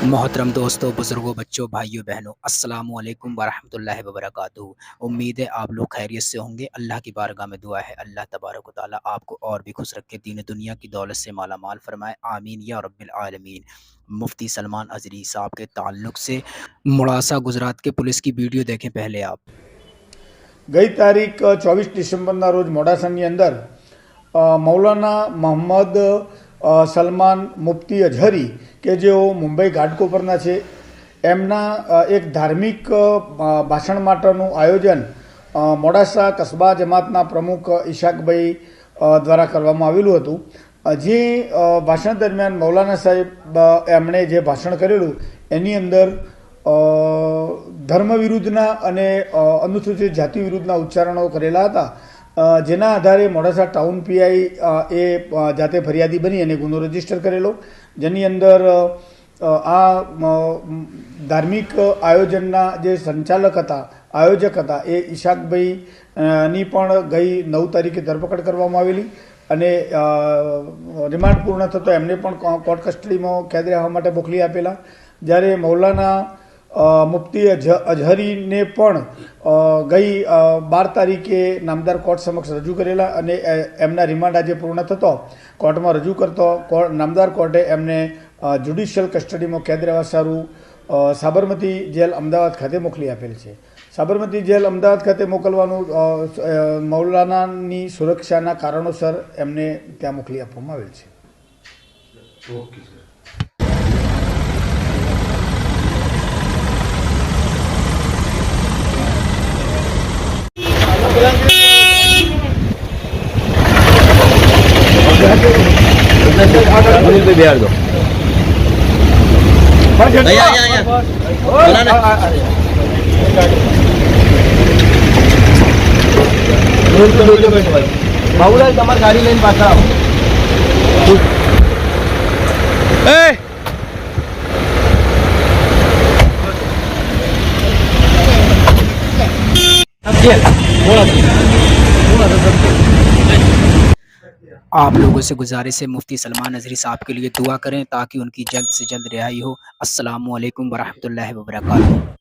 मोहतरम दोस्तों, बुज़ुर्गों, बच्चों, भाइयों, बहनों, अस्सलामु अलैकुम वरहमतुल्लाहि वबरकातुहू। उम्मीद है आप लोग खैरियत से होंगे। अल्लाह की बारगाह में दुआ है, अल्लाह तबारक व तआला आपको और भी खुश रखे, दीन दुनिया की दौलत से माला माल फरमाए, आमीन या रब्बिल आलमीन। मुफ्ती सलमान अज़हरी साहब के ताल्लुक़ से मुड़ासा गुजरात के पुलिस की वीडियो देखें पहले आप। गई तारीख 24 ડિસેમ્બરના રોજ મોડાસાની અંદર મૌલાના મોહમ્મદ સલમાન મુફ્તી અઝહરી કે જેઓ મુંબઈ ઘાટકોપરના છે એમના એક ધાર્મિક ભાષણ માટેનું આયોજન મોડાસા કસ્બા જમાતના પ્રમુખ ઈશાકભાઈ દ્વારા કરવામાં આવેલું હતું। જે ભાષણ દરમિયાન મૌલાના સાહેબ એમણે જે ભાષણ કરેલું એની અંદર ધર્મ વિરુદ્ધના અને અનુસૂચિત જાતિ વિરુદ્ધના ઉચ્ચારણો કરેલા હતા, જેના આધારે મોડાસા ટાઉન પીઆઈ એ જાતે ફરિયાદી બની અને ગુનો રજીસ્ટર કરેલો, જેની અંદર આ ધાર્મિક આયોજનના જે સંચાલક હતા, આયોજક હતા, એ ઈશાકભાઈની પણ ગઈ 9 તારીખે ધરપકડ કરવામાં આવેલી અને રિમાન્ડ પૂર્ણ થતો એમને પણ કોર્ટ કસ્ટડીમાં કેદ રહેવા માટે મોકલી આપેલા। જ્યારે મૌલાના મુફ્તી અઝહરીને પણ ગઈ 12 તારીખે નામદાર કોર્ટ સમક્ષ રજૂ કરેલા અને એમના રિમાન્ડ આજે પૂર્ણ થતો કોર્ટમાં રજૂ કરતો નામદાર કોર્ટે એમને જ્યુડિશિયલ કસ્ટડીમાં કેદ રહેવા સારું સાબરમતી જેલ અમદાવાદ ખાતે મોકલી આપેલ છે। સાબરમતી જેલ અમદાવાદ ખાતે મોકલવાનું મૌલાનાની સુરક્ષાના કારણોસર એમને ત્યાં મોકલી આપવામાં આવેલ છે। Okay sir. बिहार दो बाबूलाल તમારી ગાડી લઈને પાછા આવો। आप लोगों से गुजारिश है, मुफ्ती सलमान अज़हरी साहब के लिए दुआ करें ताकि उनकी जल्द से जल्द रिहाई हो। अस्सलामु अलैकुम वरहमतुल्लाहि वबरकातुहू।